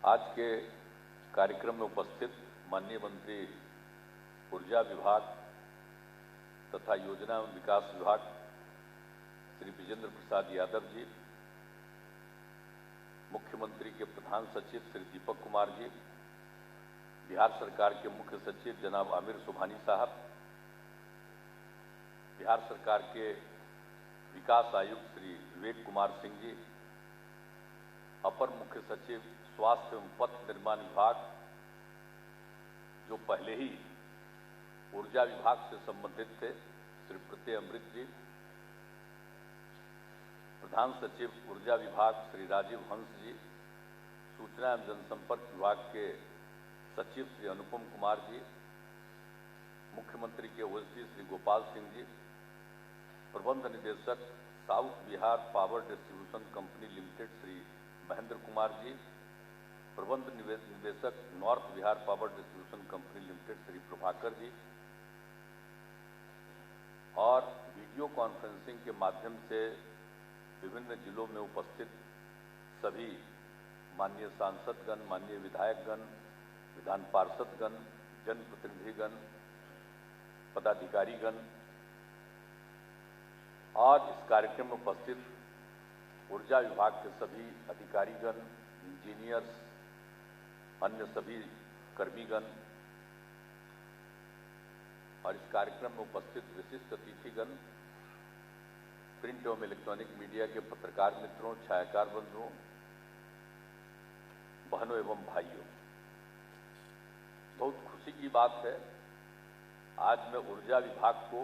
आज के कार्यक्रम में उपस्थित माननीय मंत्री ऊर्जा विभाग तथा योजना एवं विकास विभाग श्री विजेंद्र प्रसाद यादव जी, मुख्यमंत्री के प्रधान सचिव श्री दीपक कुमार जी, बिहार सरकार के मुख्य सचिव जनाब आमिर सुबहानी साहब, बिहार सरकार के विकास आयुक्त श्री विवेक कुमार सिंह जी, अपर मुख्य सचिव स्वास्थ्य एवं पथ निर्माण विभाग जो पहले ही ऊर्जा विभाग से संबंधित थे श्री प्रत्यय अमृत जी, प्रधान सचिव ऊर्जा विभाग श्री राजीव हंस जी, सूचना एवं जनसंपर्क विभाग के सचिव श्री अनुपम कुमार जी, मुख्यमंत्री के ओएसडी श्री गोपाल सिंह जी, प्रबंध निदेशक South Bihar Power Distribution Company Limited Shri Mahendra Kumar ji, प्रबंध निदेशक North Bihar Power Distribution Company Limited Shri Prabhakar ji और वीडियो कॉन्फ्रेंसिंग के माध्यम से विभिन्न जिलों में उपस्थित सभी माननीय सांसदगण, माननीय विधायकगण, विधान पार्षदगण, जनप्रतिनिधिगण, पदाधिकारीगण और इस कार्यक्रम में उपस्थित ऊर्जा विभाग के सभी अधिकारीगण, इंजीनियर्स, अन्य सभी कर्मीगण और इस कार्यक्रम में उपस्थित विशिष्ट अतिथिगण, प्रिंट एवं इलेक्ट्रॉनिक मीडिया के पत्रकार मित्रों, छायाकार बंधुओं, बहनों एवं भाइयों, बहुत खुशी की बात है। आज मैं ऊर्जा विभाग को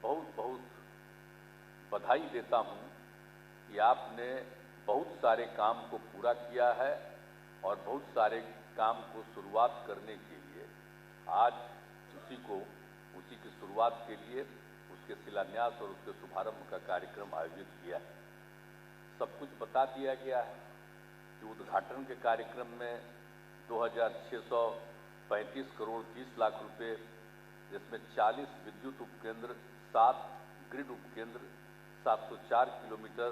बहुत बहुत बधाई देता हूं कि आपने बहुत सारे काम को पूरा किया है और बहुत सारे काम को शुरुआत करने के लिए आज उसी की शुरुआत के लिए उसके शिलान्यास और उसके शुभारंभ का कार्यक्रम आयोजित किया है। सब कुछ बता दिया गया है कि उद्घाटन के कार्यक्रम में 2635 करोड़ 30 लाख रुपए, जिसमें 40 विद्युत उपकेंद्र, 7 ग्रिड उपकेंद्र, 704 किलोमीटर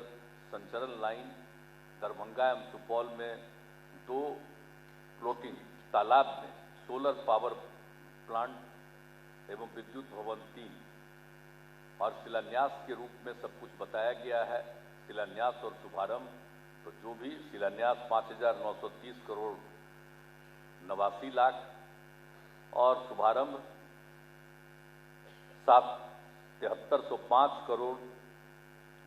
संचरण लाइन, दरभंगा एवं सुपौल में 2 फ्लोटिंग तालाब में सोलर पावर प्लांट एवं विद्युत भवन 3 और शिलान्यास के रूप में सब कुछ बताया गया है। शिलान्यास और शुभारंभ तो जो भी शिलान्यास 5,930 करोड़ 89 लाख और शुभारंभ 7,7305 करोड़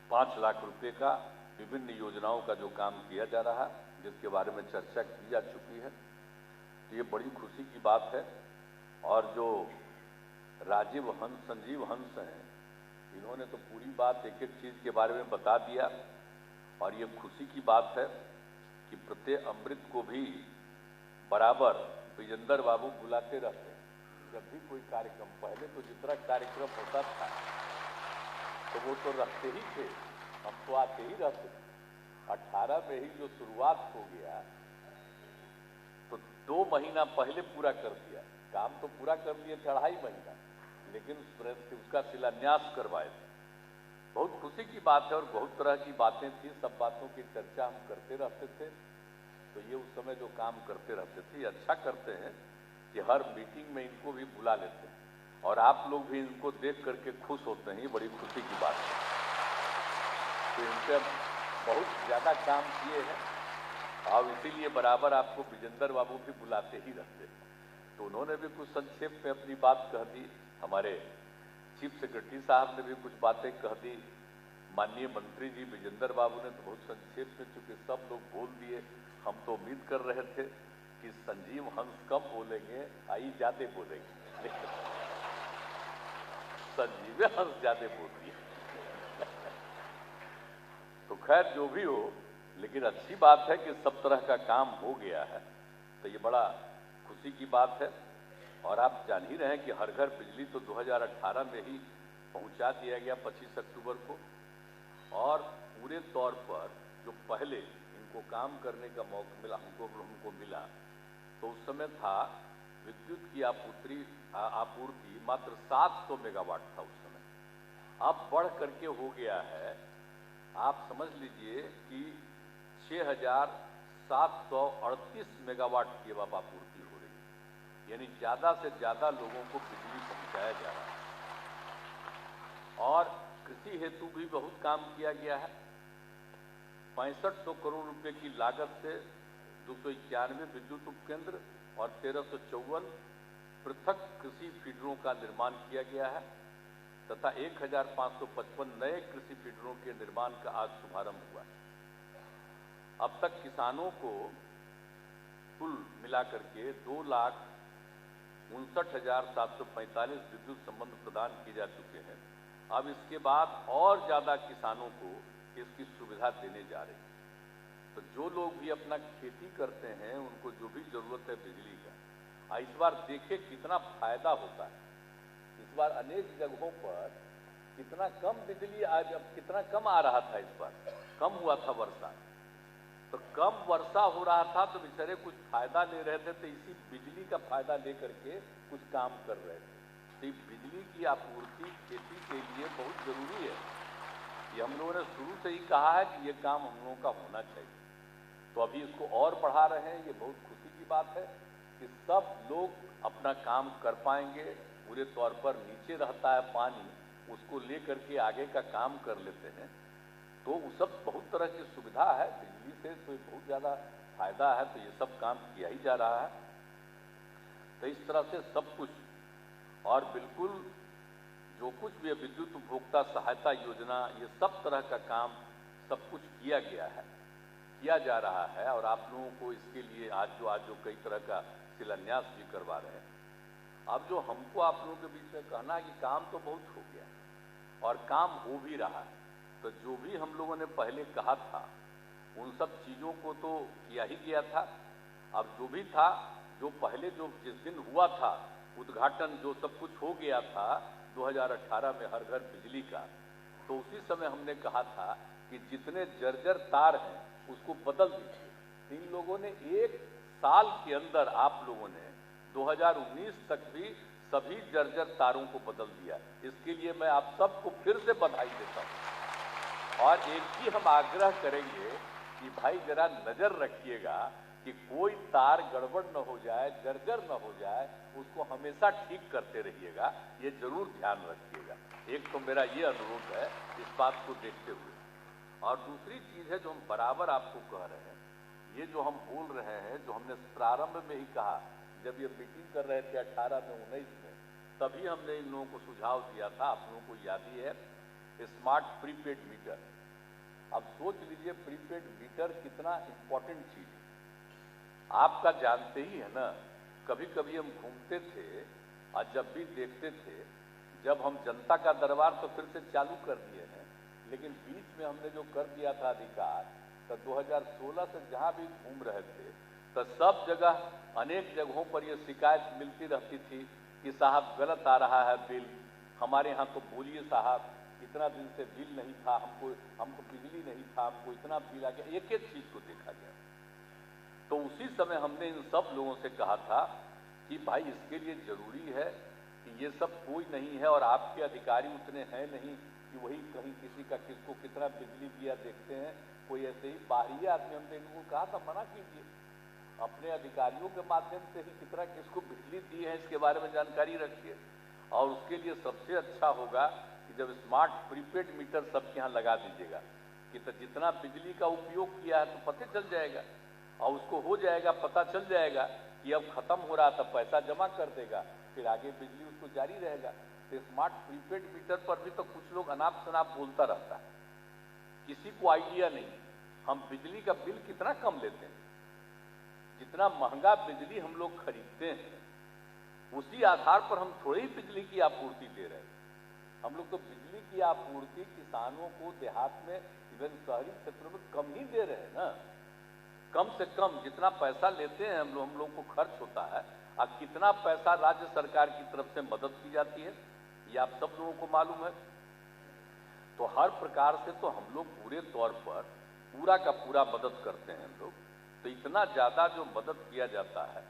5 लाख रुपए का विभिन्न योजनाओं का जो काम किया जा रहा है, जिसके बारे में चर्चा की जा चुकी है। तो ये बड़ी खुशी की बात है। और जो संजीव हंस हैं, इन्होंने तो पूरी बात एक एक चीज के बारे में बता दिया और ये खुशी की बात है कि प्रत्यय अमृत को भी बराबर विजेंद्र बाबू बुलाते रहते हैं। जब भी कोई कार्यक्रम, पहले तो जितना कार्यक्रम होता था तो वो तो रखते ही थे, हम तो आते ही रहते थे। 18 में ही जो शुरुआत हो गया तो 2 महीना पहले पूरा कर दिया, काम तो पूरा कर लिए थे 2.5 महीना, लेकिन उसका शिलान्यास करवाए थे। बहुत खुशी की बात है और बहुत तरह की बातें थी, सब बातों की चर्चा हम करते रहते थे। तो ये उस समय जो काम करते रहते थे, ये अच्छा करते हैं कि हर मीटिंग में इनको भी बुला लेते हैं और आप लोग भी इनको देख करके खुश होते हैं। ये बड़ी खुशी की बात है। तो इनसे बहुत ज़्यादा काम किए हैं और इसीलिए बराबर आपको विजेंद्र बाबू भी बुलाते ही रहते हैं। तो उन्होंने भी कुछ संक्षेप में अपनी बात कह दी, हमारे चीफ सेक्रेटरी साहब ने भी कुछ बातें कह दी, माननीय मंत्री जी विजेंद्र बाबू ने तो बहुत संक्षेप में, चूंकि सब लोग बोल दिए, हम तो उम्मीद कर रहे थे कि संजीव हंस कम बोलेंगे, आई ज्यादा बोलेंगे, लेकिन संजीव हंस ज्यादा बोल दिए। तो खैर जो भी हो, लेकिन अच्छी बात है कि सब तरह का काम हो गया है, तो ये बड़ा खुशी की बात है। और आप जान ही रहे हैं कि हर घर बिजली तो 2018 में ही पहुंचा दिया गया 25 अक्टूबर को, और पूरे तौर पर जो पहले इनको काम करने का मौका मिला, हमको मिला, तो उस समय था विद्युत की आपूर्ति मात्र 700 मेगावाट था उस समय। अब बढ़ करके हो गया है, आप समझ लीजिए कि 6,738 मेगावाट की अब आपूर्ति हो रही है, यानी ज़्यादा से ज़्यादा लोगों को बिजली पहुंचाया जा रहा है। और कृषि हेतु भी बहुत काम किया गया है। 6500 करोड़ रुपए की लागत से 291 विद्युत उपकेंद्र और 1354 पृथक कृषि फीडरों का निर्माण किया गया है तथा 1555 नए कृषि फीडरों के निर्माण का आज शुभारंभ हुआ है। अब तक किसानों को कुल मिलाकर के 2,59,745 विद्युत संबंध प्रदान किए जा चुके हैं। अब इसके बाद और ज़्यादा किसानों को इसकी सुविधा देने जा रही है। तो जो लोग भी अपना खेती करते हैं उनको जो भी जरूरत है बिजली का, इस बार देखिए कितना फायदा होता है। इस बार अनेक जगहों पर कितना कम बिजली आज, अब कितना कम आ रहा था, इस बार कम हुआ था वर्षा, तो कम वर्षा हो रहा था तो बेचारे कुछ फायदा ले रहे थे, तो इसी बिजली का फायदा लेकर के कुछ काम कर रहे थे। तो बिजली की आपूर्ति खेती के लिए बहुत जरूरी है। ये हम लोगों ने शुरू से ही कहा है कि ये काम हम लोगों का होना चाहिए, तो अभी इसको और बढ़ा रहे हैं। ये बहुत खुशी की बात है कि सब लोग अपना काम कर पाएंगे। पूरे तौर पर नीचे रहता है पानी, उसको लेकर के आगे का काम कर लेते हैं। तो वो सब बहुत तरह की सुविधा है बिजली से, तो बहुत ज़्यादा फायदा है। तो ये सब काम किया ही जा रहा है। तो इस तरह से सब कुछ, और बिल्कुल जो कुछ भी विद्युत उपभोक्ता सहायता योजना, ये सब तरह का काम सब कुछ किया गया है, किया जा रहा है। और आप लोगों को इसके लिए आज जो कई तरह का शिलान्यास भी करवा रहे हैं। अब जो हमको आप लोगों के बीच में कहना है कि काम तो बहुत हो गया और काम हो भी रहा है। तो जो भी हम लोगों ने पहले कहा था उन सब चीज़ों को तो किया ही गया था। अब जो भी था, जो पहले जो जिस दिन हुआ था उद्घाटन, जो सब कुछ हो गया था 2018 में हर घर बिजली का, तो उसी समय हमने कहा था कि जितने जर्जर तार हैं उसको बदल दीजिए। इन लोगों ने एक साल के अंदर, आप लोगों ने 2019 तक भी सभी जर्जर तारों को बदल दिया। इसके लिए मैं आप सबको फिर से बधाई देता हूँ। और एक ही हम आग्रह करेंगे कि भाई जरा नजर रखिएगा कि कोई तार गड़बड़ न हो जाए, जर्जर न हो जाए, उसको हमेशा ठीक करते रहिएगा, ये जरूर ध्यान रखिएगा। एक तो मेरा ये अनुरोध है इस बात को देखते हुए। और दूसरी चीज है जो हम बराबर आपको कह रहे हैं, ये जो हम बोल रहे हैं, जो हमने प्रारंभ में ही कहा जब ये मीटिंग कर रहे थे 18 में 19 में, तभी हमने इन लोगों को सुझाव दिया था, आप लोगों को याद ही है, स्मार्ट प्रीपेड मीटर। अब सोच लीजिए प्रीपेड मीटर कितना इंपॉर्टेंट चीज है। आपका जानते ही है ना, कभी कभी हम घूमते थे और जब भी देखते थे, जब हम जनता का दरबार तो फिर से चालू कर दिए हैं, लेकिन बीच में हमने जो कर दिया था अधिकार, तो 2016 से जहां भी घूम रहे थे तो सब जगह अनेक जगहों पर यह शिकायत मिलती रहती थी कि साहब गलत आ रहा है बिल, हमारे यहाँ तो बोलिए साहब इतना दिन से बिल नहीं था, हमको बिजली नहीं था, हमको इतना बिल आ गया। एक एक चीज को देखा गया। तो उसी समय हमने इन सब लोगों से कहा था कि भाई इसके लिए जरूरी है कि ये सब कोई नहीं है और आपके अधिकारी उतने हैं नहीं कि वही कहीं किसी का किसको कितना बिजली दिया देखते हैं। कोई ऐसे ही बाहरी आदमी, हमने इनको कहा था मना कीजिए, अपने अधिकारियों के माध्यम से ही कितना किसको बिजली दी है इसके बारे में जानकारी रखिए। और उसके लिए सबसे अच्छा होगा कि जब स्मार्ट प्रीपेड मीटर सबके यहाँ लगा दीजिएगा कि तो जितना बिजली का उपयोग किया है तो पता चल जाएगा, और उसको हो जाएगा, पता चल जाएगा कि अब खत्म हो रहा था, पैसा जमा कर देगा, फिर आगे बिजली उसको जारी रहेगा। तो स्मार्ट प्रीपेड मीटर पर भी तो कुछ लोग अनाप शनाप बोलता रहता है, किसी को आइडिया नहीं हम बिजली का बिल कितना कम लेते हैं। जितना महंगा बिजली हम लोग खरीदते हैं उसी आधार पर हम थोड़ी ही बिजली की आपूर्ति दे रहे हैं। हम लोग तो बिजली की आपूर्ति किसानों को देहात में, इवन शहरी क्षेत्रों में कम ही दे रहे हैं ना। कम से कम जितना पैसा लेते हैं हम लोग को खर्च होता है, और कितना पैसा राज्य सरकार की तरफ से मदद की जाती है ये आप सब लोगों को मालूम है। तो हर प्रकार से तो हम लोग पूरे तौर पर पूरा का पूरा मदद करते हैं हम लोग। तो इतना ज़्यादा जो मदद किया जाता है,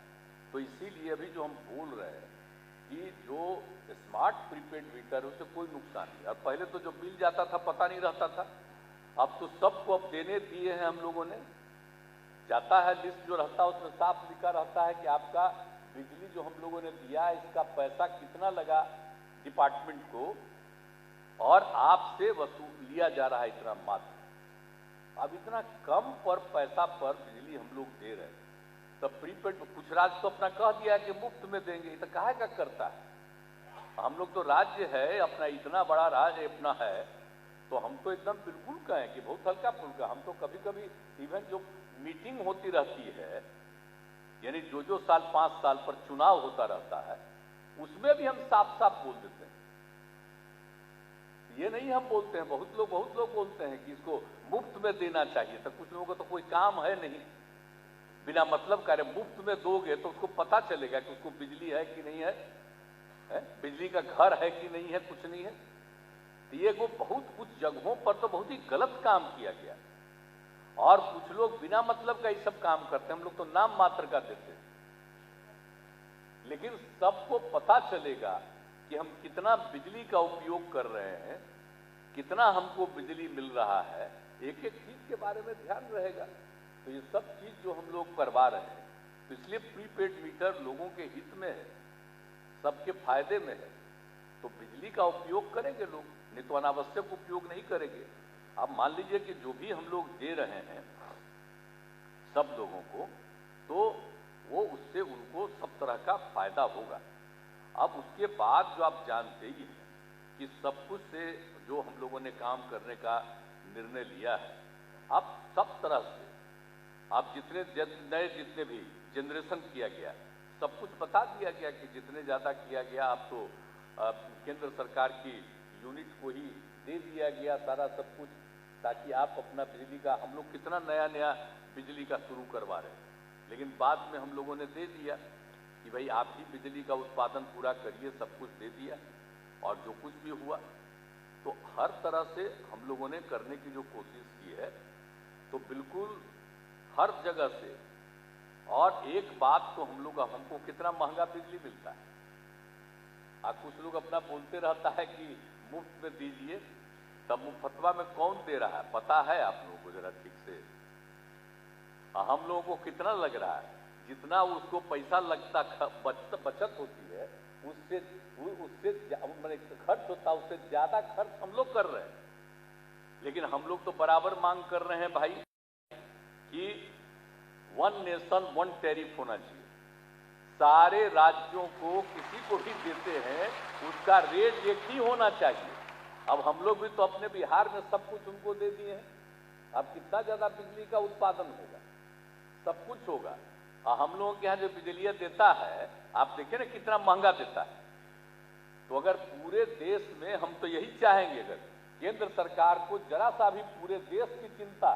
तो इसीलिए अभी जो हम बोल रहे हैं कि जो स्मार्ट प्रीपेड मीटर उससे कोई नुकसान नहीं। और पहले तो जो बिल जाता था पता नहीं रहता था, अब तो सबको अब देने दिए हैं हम लोगों ने। जाता है, लिस्ट जो रहता है उसमें साफ लिखा रहता है कि आपका बिजली जो हम लोगों ने दिया इसका पैसा कितना लगा डिपार्टमेंट को, और आपसे वसूल लिया जा रहा है इतना मात्र। अब इतना कम पर पैसा पर बिजली हम लोग दे रहे हैं, तब प्रीपेड कुछ राज्य तो अपना कह दिया कि मुफ्त में देंगे, तो काहे का करता है। हम लोग तो राज्य है अपना, इतना बड़ा राज्य अपना है, तो हम तो एकदम बिल्कुल कहें कि बहुत हल्का फुल्का। हम तो कभी कभी इवन जो मीटिंग होती रहती है, यानी जो साल 5 साल पर चुनाव होता रहता है, उसमें भी हम साफ साफ बोल देते हैं। ये नहीं हम बोलते हैं, बहुत लोग बोलते हैं कि इसको मुफ्त में देना चाहिए। तो कुछ लोगों को तो कोई काम है नहीं, बिना मतलब का मुफ्त में दोगे तो उसको पता चलेगा कि उसको बिजली है कि नहीं है, बिजली का घर है कि नहीं है, कुछ नहीं है। तो ये वो बहुत कुछ जगहों पर तो बहुत ही गलत काम किया गया, और कुछ लोग बिना मतलब का ये सब काम करते हैं। हम लोग तो नाम मात्र का देते हैं, लेकिन सबको पता चलेगा कि हम कितना बिजली का उपयोग कर रहे हैं, कितना हमको बिजली मिल रहा है, एक एक चीज के बारे में ध्यान रहेगा। तो ये सब चीज जो हम लोग करवा रहे हैं, तो इसलिए प्रीपेड मीटर लोगों के हित में है, सबके फायदे में है। तो बिजली का उपयोग करेंगे लोग, नहीं तो अनावश्यक उपयोग नहीं करेंगे। अब मान लीजिए कि जो भी हम लोग दे रहे हैं सब लोगों को, तो वो उससे उनको सब तरह का फायदा होगा। अब उसके बाद जो आप जानते ही हैं कि सब कुछ से जो हम लोगों ने काम करने का निर्णय लिया है, अब सब तरह से आप जितने भी जनरेशन किया गया, सब कुछ बता दिया गया कि जितने ज़्यादा किया गया, अब तो केंद्र सरकार की यूनिट को ही दे दिया गया सारा सब कुछ, ताकि आप अपना बिजली का, हम लोग कितना नया नया बिजली का शुरू करवा रहे हैं, लेकिन बाद में हम लोगों ने दे दिया कि भाई आप ही बिजली का उत्पादन पूरा करिए, सब कुछ दे दिया। और जो कुछ भी हुआ तो हर तरह से हम लोगों ने करने की जो कोशिश की है, तो बिल्कुल हर जगह से। और एक बात तो हम लोग, हमको कितना महंगा बिजली मिलता है, कुछ लोग अपना बोलते रहता है कि मुफ्त में दीजिए, तब मुफ्तवा में कौन दे रहा है पता है आप लोगों को जरा ठीक से? हम लोगों को कितना लग रहा है, जितना उसको पैसा लगता बचत होती है, उससे मैंने खर्च होता है, उससे ज्यादा खर्च हम लोग कर रहे हैं। लेकिन हम लोग तो बराबर मांग कर रहे हैं भाई कि 1 नेशन 1 टैरिफ होना चाहिए। सारे राज्यों को किसी को भी देते हैं उसका रेट एक ही होना चाहिए। अब हम लोग भी तो अपने बिहार में सब कुछ उनको दे दिए हैं, अब कितना ज्यादा बिजली का उत्पादन होगा, सब कुछ होगा। और हम लोगों के यहाँ जो बिजली देता है, आप देखिए ना कितना महंगा देता है। तो अगर पूरे देश में, हम तो यही चाहेंगे, अगर केंद्र सरकार को जरा सा भी पूरे देश की चिंता,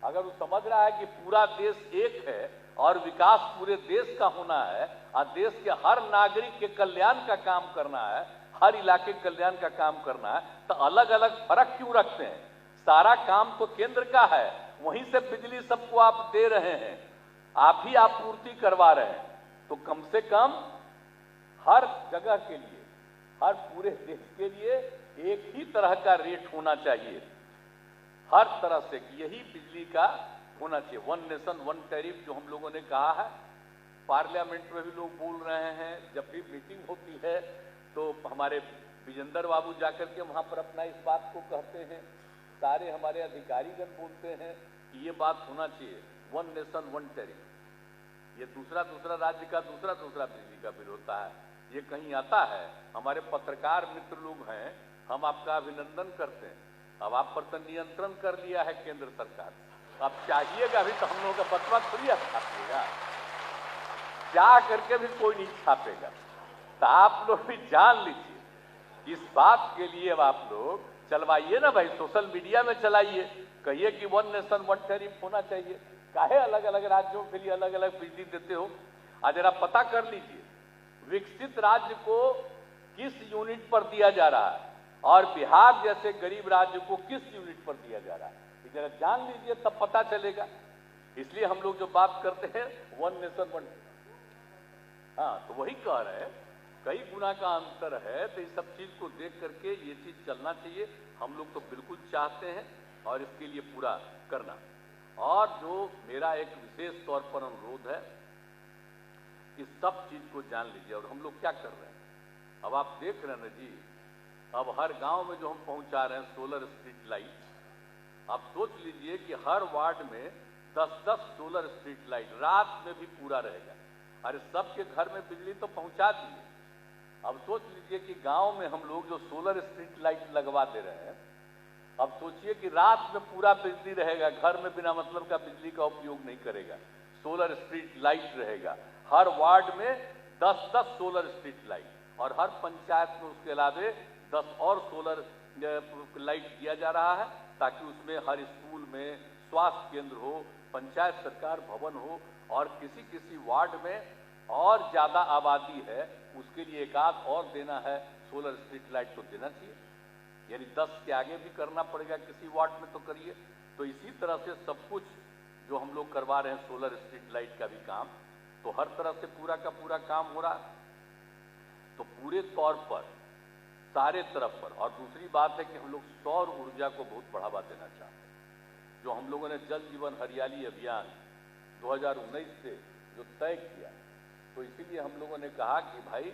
अगर वो समझ रहा है कि पूरा देश एक है और विकास पूरे देश का होना है, और देश के हर नागरिक के कल्याण का काम करना है, हर इलाके के कल्याण का काम करना है, तो अलग अलग फर्क क्यों रखते हैं? सारा काम तो केंद्र का है, वहीं से बिजली सबको आप दे रहे हैं, आप ही आपूर्ति करवा रहे हैं। तो कम से कम हर जगह के लिए, हर पूरे देश के लिए एक ही तरह का रेट होना चाहिए, हर तरह से। यही बिजली का होना चाहिए, 1 नेशन 1 टैरिफ जो हम लोगों ने कहा है। पार्लियामेंट में भी लोग बोल रहे हैं, जब भी मीटिंग होती है तो हमारे विजेंद्र बाबू जाकर के वहां पर अपना इस बात को कहते हैं, सारे हमारे अधिकारीगण बोलते हैं कि ये बात होना चाहिए, 1 नेशन 1 टैरिफ। ये दूसरा राज्य का दूसरा बिजली का बिल होता है, ये कहीं आता है? हमारे पत्रकार मित्र लोग हैं, हम आपका अभिनंदन करते हैं। अब आप पर तो नियंत्रण कर लिया है केंद्र सरकार, अब चाहिएगा अभी तो हम लोगों का बटवा थोड़ी छापिएगा, जा करके भी कोई नहीं छापेगा। तो आप लोग भी जान लीजिए, इस बात के लिए अब आप लोग चलवाइए ना भाई, सोशल मीडिया में चलाइए, कहिए कि 1 नेशन 1 टैरिफ होना चाहिए। काहे अलग अलग राज्यों के लिए अलग अलग बिजली देते हो? आज जरा पता कर लीजिए, विकसित राज्य को किस यूनिट पर दिया जा रहा है और बिहार जैसे गरीब राज्य को किस यूनिट पर दिया जा रहा है, जरा जान लीजिए, तब पता चलेगा। इसलिए हम लोग जो बात करते हैं 1 नेशन 1, हाँ, तो वही कह रहे हैं, कई गुना का अंतर है। तो इस सब चीज को देख करके ये चीज चलना चाहिए, हम लोग तो बिल्कुल चाहते हैं और इसके लिए पूरा करना। और जो मेरा एक विशेष तौर पर अनुरोध है, इस सब चीज को जान लीजिए। और हम लोग क्या कर रहे हैं, अब आप देख रहे हैं ना जी, अब हर गांव में जो हम पहुंचा रहे हैं सोलर स्ट्रीट लाइट, आप सोच लीजिए कि हर वार्ड में 10-10 सोलर स्ट्रीट लाइट रात में भी पूरा रहेगा। अरे सबके घर में बिजली तो पहुंचा दिए, अब सोच लीजिए कि गांव में हम लोग जो सोलर स्ट्रीट लाइट लगवा दे रहे हैं, अब सोचिए कि रात में पूरा बिजली रहेगा, घर में बिना मतलब का बिजली का उपयोग नहीं करेगा, सोलर स्ट्रीट लाइट रहेगा। हर वार्ड में 10-10 सोलर स्ट्रीट लाइट, और हर पंचायत में उसके अलावे 10 और सोलर लाइट दिया जा रहा है, ताकि उसमें हर स्कूल में, स्वास्थ्य केंद्र हो, पंचायत सरकार भवन हो, और किसी किसी वार्ड में और ज्यादा आबादी है उसके लिए एक आध और देना है सोलर स्ट्रीट लाइट, तो देना चाहिए। यानी 10 के आगे भी करना पड़ेगा किसी वार्ड में, तो करिए। तो इसी तरह से सब कुछ जो हम लोग करवा रहे हैं सोलर स्ट्रीट लाइट का भी काम, तो हर तरह से पूरा का पूरा काम हो रहा है, तो पूरे तौर पर सारे तरफ पर। और दूसरी बात है कि हम लोग सौर ऊर्जा को बहुत बढ़ावा देना चाहते हैं। जो हम लोगों ने जल जीवन हरियाली अभियान 2019 से जो तय किया, तो इसीलिए हम लोगों ने कहा कि भाई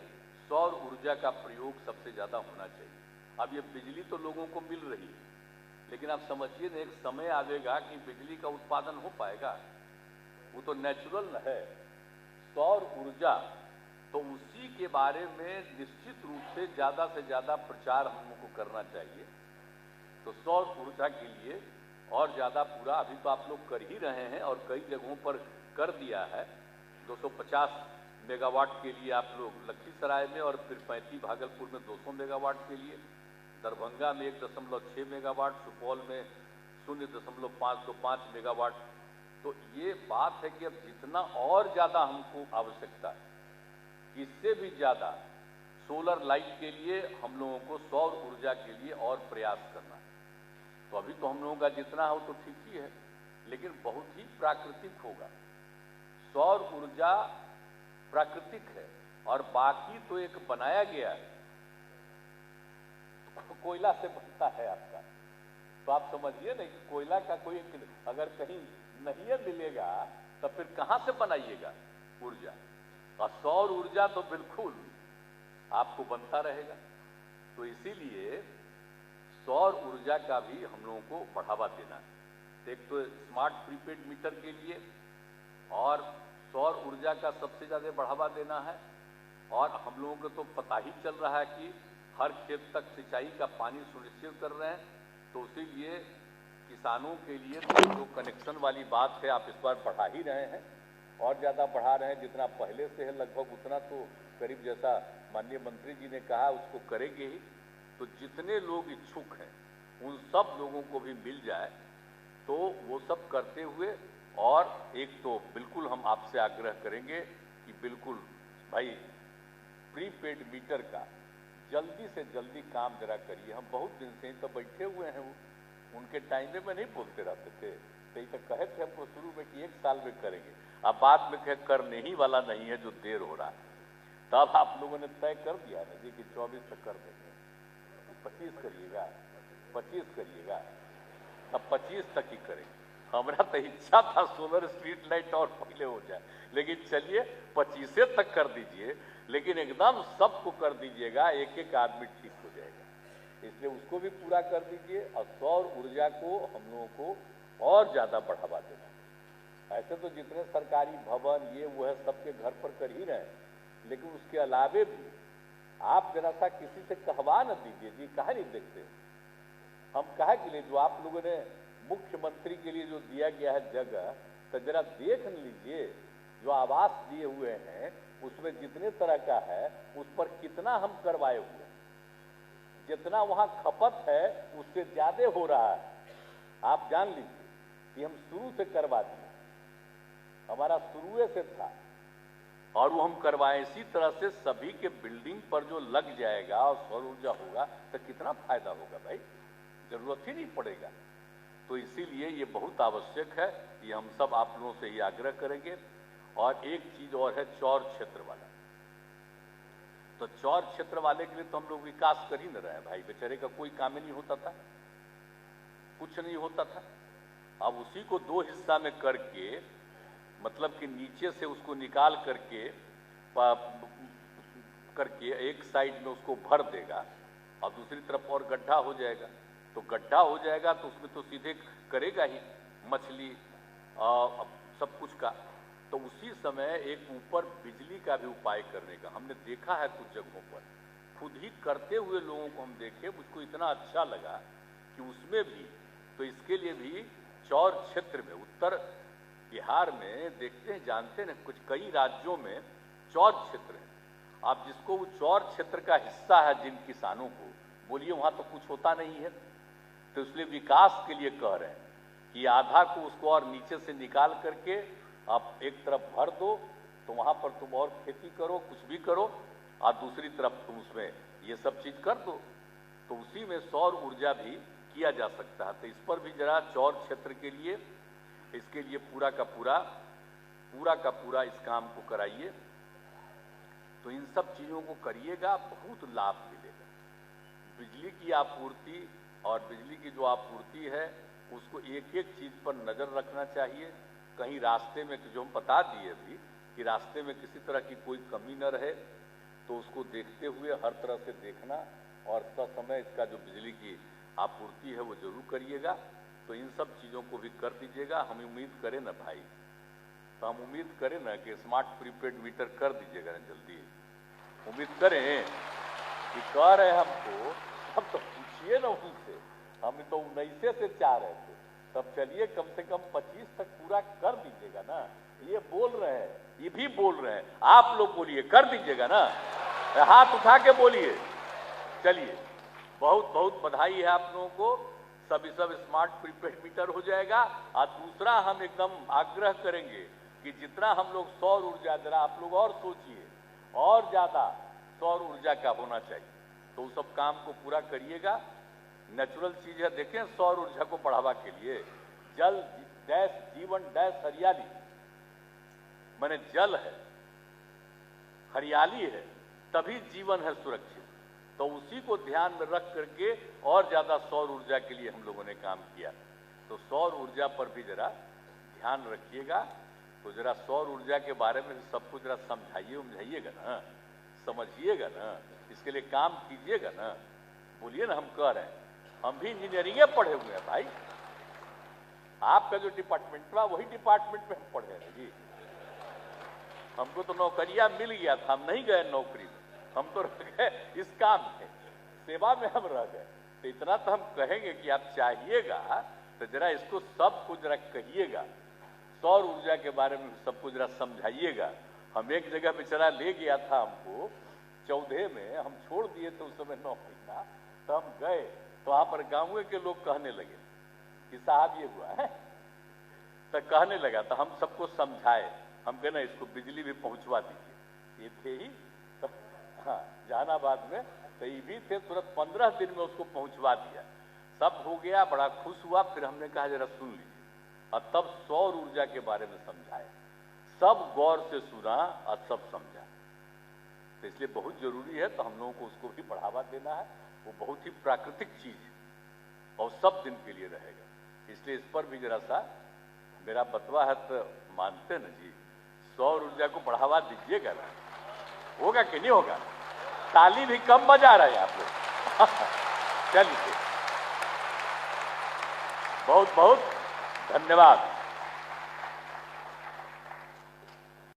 सौर ऊर्जा का प्रयोग सबसे ज्यादा होना चाहिए। अब ये बिजली तो लोगों को मिल रही है, लेकिन आप समझिए ना, एक समय आएगा कि बिजली का उत्पादन हो पाएगा, वो तो नेचुरल है। सौर ऊर्जा, तो उसी के बारे में निश्चित रूप से ज्यादा प्रचार हम लोग को करना चाहिए। तो सौर ऊर्जा के लिए और ज्यादा पूरा, अभी तो आप लोग कर ही रहे हैं और कई जगहों पर कर दिया है। 250 मेगावाट के लिए आप लोग लखीसराय में, और फिर 35 भागलपुर में 200 मेगावाट के लिए, दरभंगा में 1.6 मेगावाट, सुपौल में 0.525 मेगावाट। तो ये बात है कि अब जितना और ज्यादा हमको आवश्यकता है, इससे भी ज्यादा सोलर लाइट के लिए हम लोगों को सौर ऊर्जा के लिए और प्रयास करना है। तो अभी तो हम लोगों का जितना हो तो ठीक ही है, लेकिन बहुत ही प्राकृतिक होगा। सौर ऊर्जा प्राकृतिक है, और बाकी तो एक बनाया गया है, कोयला से बनता है आपका। तो आप समझिए ना कि कोयला का कोई अगर कहीं नहीं मिलेगा तो फिर कहां से बनाइएगा ऊर्जा। और सौर ऊर्जा तो बिल्कुल आपको बनता रहेगा। तो इसीलिए सौर ऊर्जा का भी हम लोगों को बढ़ावा देना है। एक तो स्मार्ट प्रीपेड मीटर के लिए, और सौर ऊर्जा का सबसे ज्यादा बढ़ावा देना है। और हम लोगों को तो पता ही चल रहा है कि हर खेत तक सिंचाई का पानी सुनिश्चित कर रहे हैं, तो इसीलिए किसानों के लिए तो जो कनेक्शन वाली बात है, आप इस बार बढ़ा ही रहे हैं, और ज्यादा बढ़ा रहे हैं। जितना पहले से है लगभग उतना तो करीब, जैसा माननीय मंत्री जी ने कहा, उसको करेंगे ही। तो जितने लोग इच्छुक हैं उन सब लोगों को भी मिल जाए, तो वो सब करते हुए। और एक तो बिल्कुल हम आपसे आग्रह करेंगे कि बिल्कुल भाई प्रीपेड मीटर का जल्दी से जल्दी काम जरा करिए। हम बहुत दिन से तो बैठे हुए हैं, वो उनके टाइम में नहीं बोलते रहते थे, तो ये तो कहे थे हमको शुरू में कि 1 साल में करेंगे, अब बाद में कहे करने ही वाला नहीं है, जो देर हो रहा है। तब आप लोगों ने तय कर दिया ना जी कि 24 तक कर देंगे, 25 करिएगा, 25 करिएगा, अब 25 तक ही करेंगे। हमारा तो इच्छा था सोलर स्ट्रीट लाइट और पहले हो जाए, लेकिन चलिए 25 तक कर दीजिए, लेकिन एकदम सबको कर दीजिएगा, एक एक आदमी ठीक हो जाएगा। इसलिए उसको भी पूरा कर दीजिए, और सौर ऊर्जा को हम लोगों को और ज्यादा बढ़ावा देना। ऐसे तो जितने सरकारी भवन ये वो है सबके घर पर कर ही रहे हैं, लेकिन उसके अलावे भी आप जरा सा किसी से कहवा न दीजिए जी, काहे नहीं देखते। हम कहे के लिए जो आप लोगों ने मुख्यमंत्री के लिए जो दिया गया है जगह, तो जरा देख लीजिए, जो आवास दिए हुए हैं उसमें जितने तरह का है उस पर कितना हम करवाए हुए हैं। जितना वहां खपत है उससे ज्यादा हो रहा है। आप जान लीजिए कि हम शुरू से करवा दिए, हमारा शुरू से था, और वो हम करवाए। इसी तरह से सभी के बिल्डिंग पर जो लग जाएगा और सौर ऊर्जा होगा तो कितना फायदा होगा भाई, जरूरत ही नहीं पड़ेगा। तो इसीलिए ये बहुत आवश्यक है, ये हम सब आप लोगों से ये आग्रह करेंगे। और एक चीज और है, चौर क्षेत्र वाला। तो चौर क्षेत्र वाले के लिए तो हम लोग विकास कर ही न रहे हैं भाई, बेचारे का कोई काम ही नहीं होता था, कुछ नहीं होता था। अब उसी को दो हिस्सा में करके, मतलब कि नीचे से उसको निकाल करके एक साइड में उसको भर देगा और दूसरी तरफ और गड्ढा हो जाएगा। तो गड्ढा हो जाएगा तो उसमें तो सीधे करेगा ही मछली सब कुछ का। तो उसी समय एक ऊपर बिजली का भी उपाय करने का हमने देखा है कुछ जगहों पर, खुद ही करते हुए लोगों को हम देखे, मुझको इतना अच्छा लगा कि उसमें भी, तो इसके लिए भी चौर क्षेत्र में, उत्तर बिहार में देखते हैं, जानते हैं, कुछ कई राज्यों में चौर क्षेत्र है। आप जिसको वो चौर क्षेत्र का हिस्सा है जिन किसानों को, बोलिए वहां तो कुछ होता नहीं है, तो इसलिए विकास के लिए कह रहे हैं कि आधा को उसको और नीचे से निकाल करके आप एक तरफ भर दो, तो वहां पर तुम और खेती करो, कुछ भी करो, और दूसरी तरफ तुम उसमें ये सब चीज कर दो। तो उसी में सौर ऊर्जा भी किया जा सकता है। तो इस पर भी जरा चौर क्षेत्र के लिए, इसके लिए पूरा का पूरा इस काम को कराइए। तो इन सब चीजों को करिएगा, बहुत लाभ मिलेगा। बिजली की आपूर्ति और बिजली की जो आपूर्ति है उसको एक एक चीज पर नजर रखना चाहिए। कहीं रास्ते में, जो हम बता दिए अभी कि रास्ते में किसी तरह की कोई कमी न रहे, तो उसको देखते हुए हर तरह से देखना और ससमय इसका जो बिजली की आपूर्ति है वो जरूर करिएगा। तो इन सब चीज़ों को भी कर दीजिएगा। हम उम्मीद करें ना भाई, तो हम उम्मीद करें ना कि स्मार्ट प्रीपेड मीटर कर दीजिएगा ना जल्दी। उम्मीद करें कि कह रहे हैं हमको, हम तो पूछिए ना उनसे, हम तो 19 से चाह रहे थे, तब चलिए कम से कम 25 तक पूरा कर दीजिएगा ना। ये बोल रहे हैं, ये भी बोल रहे हैं, आप लोग बोलिए कर दीजिएगा ना, हाथ उठा के बोलिए। चलिए, बहुत बहुत बधाई है आप लोगों को। सब स्मार्ट प्रीपेड मीटर हो जाएगा। और दूसरा हम एकदम आग्रह करेंगे कि जितना हम लोग सौर ऊर्जा, जरा आप लोग और सोचिए, और ज्यादा सौर ऊर्जा का होना चाहिए, तो उस सब काम को पूरा करिएगा। नेचुरल चीज है, देखें सौर ऊर्जा को बढ़ावा के लिए जल डैश जीवन डैश हरियाली, माने जल है, हरियाली है, तभी जीवन है सुरक्षित। तो उसी को ध्यान में रख करके और ज्यादा सौर ऊर्जा के लिए हम लोगों ने काम किया। तो सौर ऊर्जा पर भी जरा ध्यान रखिएगा। तो जरा सौर ऊर्जा के बारे में सबको जरा समझाइएगा ना, समझिएगा ना, इसके लिए काम कीजिएगा ना। बोलिए ना, हम कह रहे हैं, हम भी इंजीनियरिंग पढ़े हुए हैं भाई। आपका जो डिपार्टमेंट था वही डिपार्टमेंट में हम पढ़े हैं जी। हमको तो नौकरियां मिल गया था, हम नहीं गए नौकरी में, हम तो रह गए इस काम में, सेवा में हम रह गए। तो इतना तो हम कहेंगे कि आप चाहिएगा तो जरा इसको सबको जरा कहिएगा, सौर ऊर्जा के बारे में सबको जरा समझाइएगा। हम एक जगह बेचारा ले गया था हमको 14 में, हम छोड़ दिए थे उस समय 9 महीना, तो हम गए तो वहां पर गांव के लोग कहने लगे कि साहब ये हुआ है, तो कहने लगा, तो हम सबको समझाए, हम कहे ना इसको बिजली भी पहुंचवा दीजिए। ये थे ही तो, हाँ, जहानाबाद में तो ये भी थे, तुरंत 15 दिन में उसको पहुंचवा दिया, सब हो गया, बड़ा खुश हुआ। फिर हमने कहा जरा सुन लीजिए, और तब सौर ऊर्जा के बारे में समझाया, सब गौर से सुना और सब समझा। तो इसलिए बहुत जरूरी है, तो हम लोगों को उसको भी बढ़ावा देना है। वो बहुत ही प्राकृतिक चीज है और सब दिन के लिए रहेगा। इसलिए इस पर भी जरा सा मेरा बतवा है, तो मानते ना जी, सौर ऊर्जा को बढ़ावा दीजिएगा ना। होगा कि नहीं होगा? ताली भी कम बजा रहे हैं आप लोग। चलिए, बहुत बहुत धन्यवाद।